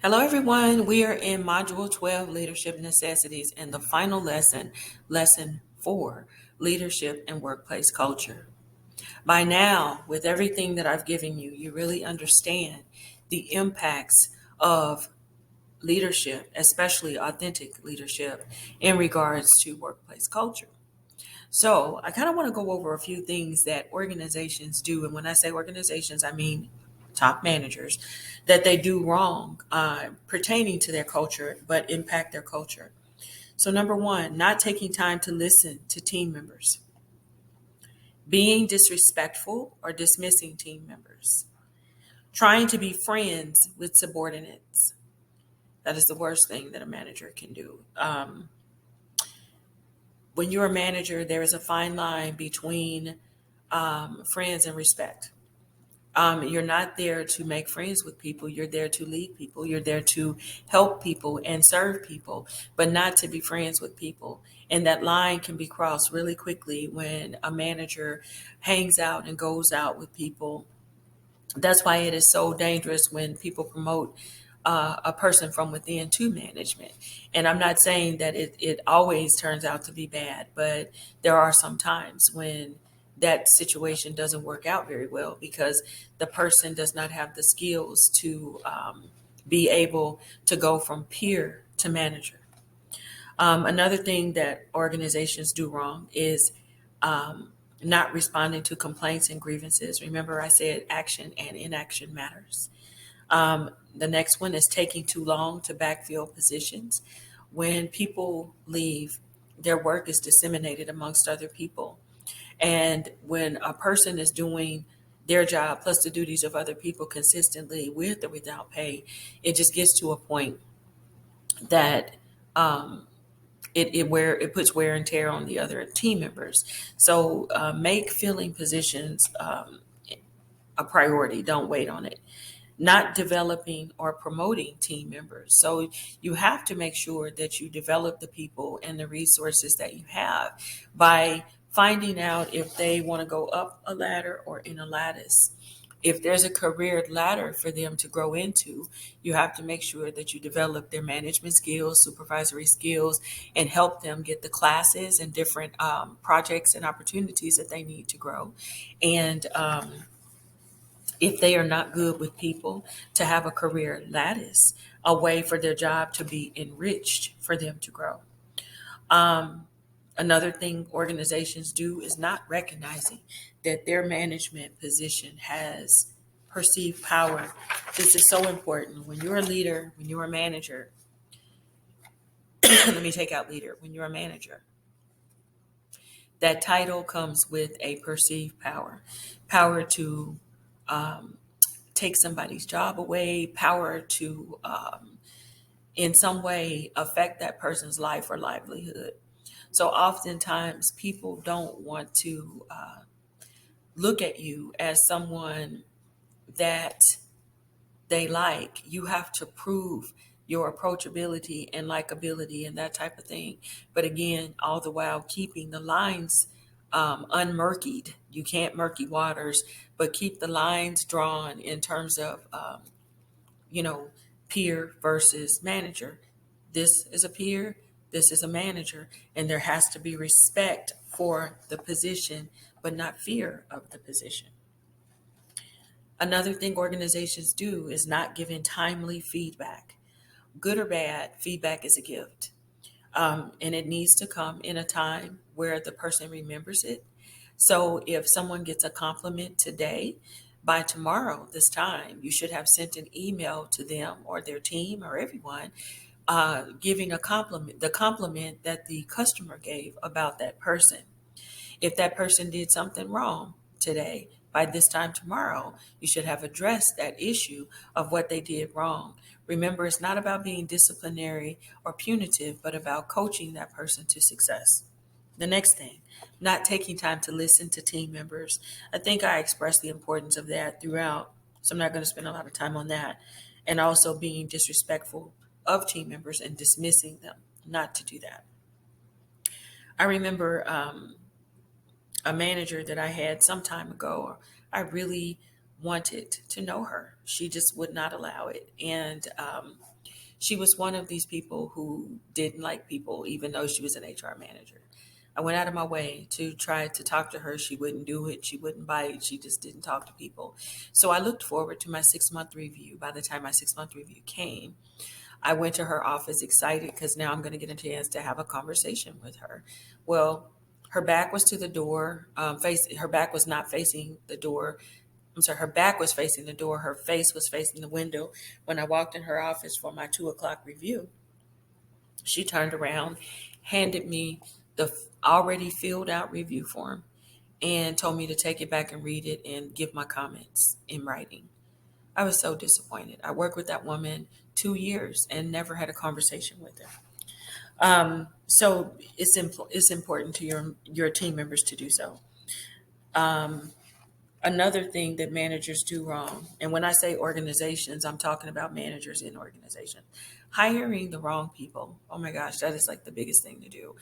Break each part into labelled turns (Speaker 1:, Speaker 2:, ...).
Speaker 1: Hello, everyone. We are in Module 12, Leadership Necessities, and the final lesson, Lesson 4, Leadership and Workplace Culture. By now, with everything that I've given you, you really understand the impacts of leadership, especially authentic leadership, in regards to workplace culture. So, I kind of want to go over a few things that organizations do. And when I say organizations, I mean top managers that they do wrong pertaining to their culture, but impact their culture. So, number one, not taking time to listen to team members, being disrespectful or dismissing team members, trying to be friends with subordinates. That is the worst thing that a manager can do. When you're a manager, there is a fine line between friends and respect. You're not there to make friends with people. You're there to lead people. You're there to help people and serve people, but not to be friends with people. And that line can be crossed really quickly when a manager hangs out and goes out with people. That's why it is so dangerous when people promote a person from within to management. And I'm not saying that it always turns out to be bad, but there are some times when that situation doesn't work out very well because the person does not have the skills to be able to go from peer to manager. Another thing that organizations do wrong is not responding to complaints and grievances. Remember, I said action and inaction matters. The next one is taking too long to backfill positions. When people leave, their work is disseminated amongst other people. And when a person is doing their job plus the duties of other people consistently with or without pay, it just gets to a point that it puts wear and tear on the other team members. So make filling positions a priority. Don't wait on it. Not developing or promoting team members. So you have to make sure that you develop the people and the resources that you have by finding out if they want to go up a ladder or in a lattice. If there's a career ladder for them to grow into, you have to make sure that you develop their management skills, supervisory skills, and help them get the classes and different projects and opportunities that they need to grow. And if they are not good with people, to have a career lattice, a way for their job to be enriched for them to grow. Um, Another thing organizations do is not recognizing that their management position has perceived power. This is so important. When you're a leader, when you're a manager, let me take out leader, when you're a manager, that title comes with a perceived power, power to um, take somebody's job away, power to, in some way, affect that person's life or livelihood. So oftentimes people don't want to look at you as someone that they like. You have to prove your approachability and likability and that type of thing. But again, all the while keeping the lines unmurkied. You can't murky waters, but keep the lines drawn in terms of you know, peer versus manager. This is a peer, this is a manager, and there has to be respect for the position, but not fear of the position. Another thing organizations do is not giving timely feedback. Good or bad, feedback is a gift. And it needs to come in a time where the person remembers it. So if someone gets a compliment today, by tomorrow, this time, you should have sent an email to them or their team or everyone giving a compliment, the compliment that the customer gave about that person. If that person did something wrong today, by this time tomorrow, you should have addressed that issue of what they did wrong. Remember, it's not about being disciplinary or punitive, but about coaching that person to success. The next thing, not taking time to listen to team members. I think I expressed the importance of that throughout, so I'm not going to spend a lot of time on that. And also being disrespectful of team members and dismissing them, not to do that. I remember a manager that I had some time ago. I really wanted to know her. She just would not allow it. And she was one of these people who didn't like people, even though she was an HR manager. I went out of my way to try to talk to her. She wouldn't do it. She wouldn't bite. She just didn't talk to people. So I looked forward to my 6 month review. By the time my 6 month review came, I went to her office excited because now I'm going to get a chance to have a conversation with her. Well, her back was to the door. Her back was not facing the door. I'm sorry, her back was facing the door. Her face was facing the window. When I walked in her office for my 2 o'clock review, she turned around, handed me the already filled out review form, and told me to take it back and read it and give my comments in writing. I was so disappointed. I worked with that woman 2 years and never had a conversation with her. So it's important to your team members to do so. Another thing that managers do wrong, and when I say organizations, I'm talking about managers in organizations, hiring the wrong people. Oh my gosh, that is like the biggest thing to do.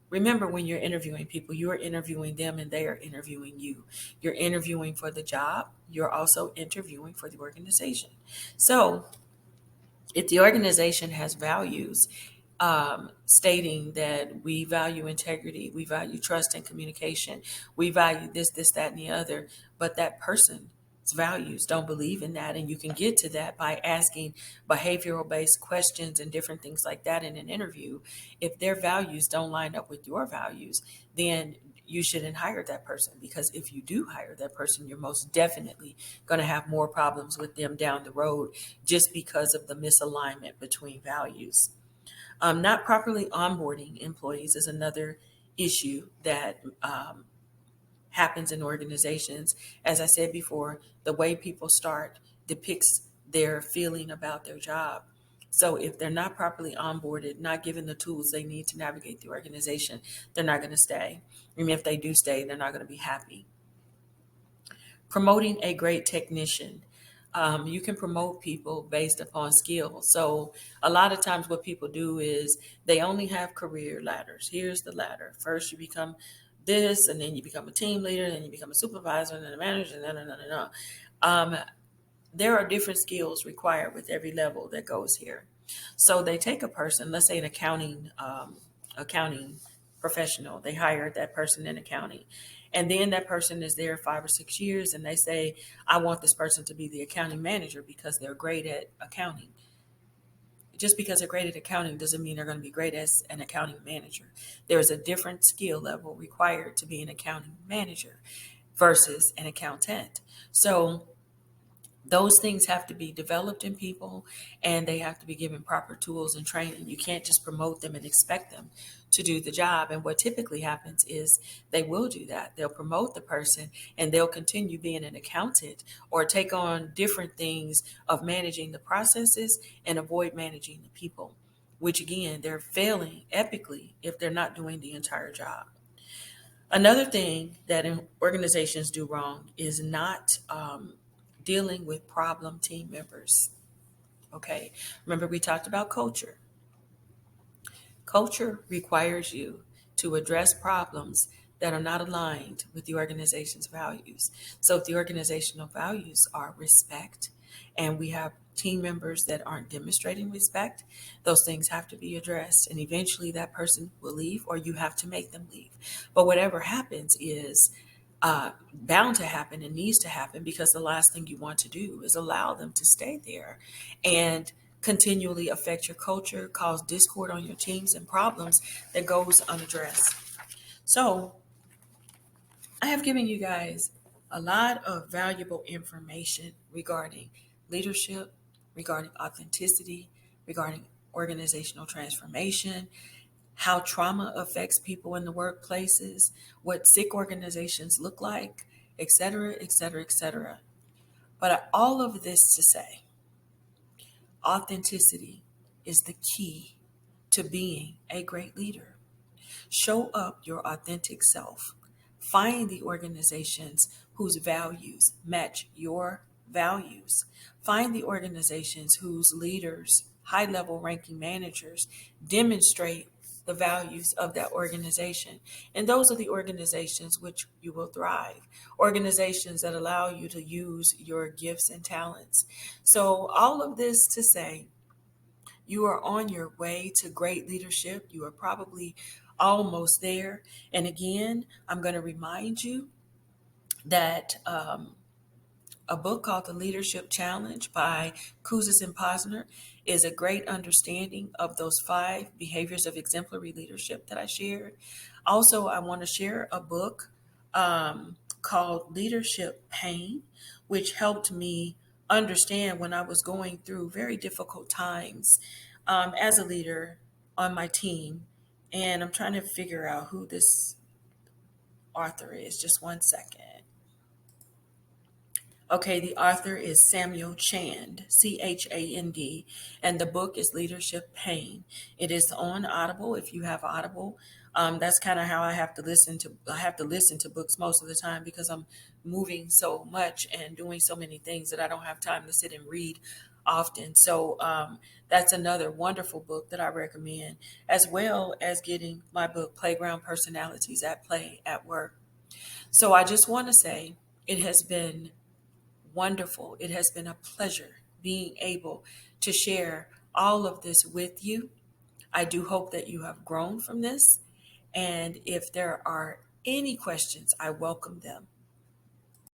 Speaker 1: Remember, when you're interviewing people, you are interviewing them and they are interviewing you. You're interviewing for the job. You're also interviewing for the organization. So if the organization has values stating that we value integrity, we value trust and communication, we value this, that, and the other, but that person's values don't believe in that, and you can get to that by asking behavioral based questions and different things like that in an interview. If their values don't line up with your values, then you shouldn't hire that person, because if you do hire that person, you're most definitely going to have more problems with them down the road just because of the misalignment between values. Not properly onboarding employees is another issue that happens in organizations. As I said before, the way people start depicts their feeling about their job. So if they're not properly onboarded, not given the tools they need to navigate the organization, they're not going to stay. And if they do stay, they're not going to be happy. Promoting a great technician. You can promote people based upon skill. So a lot of times what people do is they only have career ladders. Here's the ladder. First you become this, and then you become a team leader, and then you become a supervisor, and then a manager, and no. There are different skills required with every level that goes here. So they take a person, let's say an accounting professional. They hired that person in accounting. And then that person is there 5 or 6 years, and they say, I want this person to be the accounting manager because they're great at accounting. Just because they're great at accounting doesn't mean they're going to be great as an accounting manager. There's a different skill level required to be an accounting manager versus an accountant. So those things have to be developed in people, and they have to be given proper tools and training. You can't just promote them and expect them to do the job. And what typically happens is they will do that. They'll promote the person and they'll continue being an accountant or take on different things of managing the processes and avoid managing the people, which again, they're failing epically if they're not doing the entire job. Another thing that organizations do wrong is not dealing with problem team members. Okay, remember we talked about culture. Culture requires you to address problems that are not aligned with the organization's values. So if the organizational values are respect, and we have team members that aren't demonstrating respect, those things have to be addressed. And eventually that person will leave, or you have to make them leave. But whatever happens is bound to happen and needs to happen, because the last thing you want to do is allow them to stay there and continually affect your culture, cause discord on your teams and problems that goes unaddressed. So I have given you guys a lot of valuable information regarding leadership, regarding authenticity, regarding organizational transformation, how trauma affects people in the workplaces, what sick organizations look like, et cetera, et cetera, et cetera. But all of this to say, authenticity is the key to being a great leader. Show up your authentic self. Find the organizations whose values match your values. Find the organizations whose leaders, high level ranking managers, demonstrate the values of that organization. And those are the organizations which you will thrive, organizations that allow you to use your gifts and talents. So, all of this to say, you are on your way to great leadership. You are probably almost there. And again, I'm going to remind you that a book called The Leadership Challenge by Kouzes and Posner is a great understanding of those 5 behaviors of exemplary leadership that I shared. Also, I want to share a book called Leadership Pain, which helped me understand when I was going through very difficult times as a leader on my team. And I'm trying to figure out who this author is. Just one second. Okay, the author is Samuel Chand, Chand, and the book is Leadership Pain. It is on Audible if you have Audible. That's kind of how I have to listen to. I have to listen to books most of the time because I'm moving so much and doing so many things that I don't have time to sit and read often. So that's another wonderful book that I recommend, as well as getting my book Playground Personalities at Play at Work. So I just want to say it has been wonderful. It has been a pleasure being able to share all of this with you. I do hope that you have grown from this. And if there are any questions, I welcome them.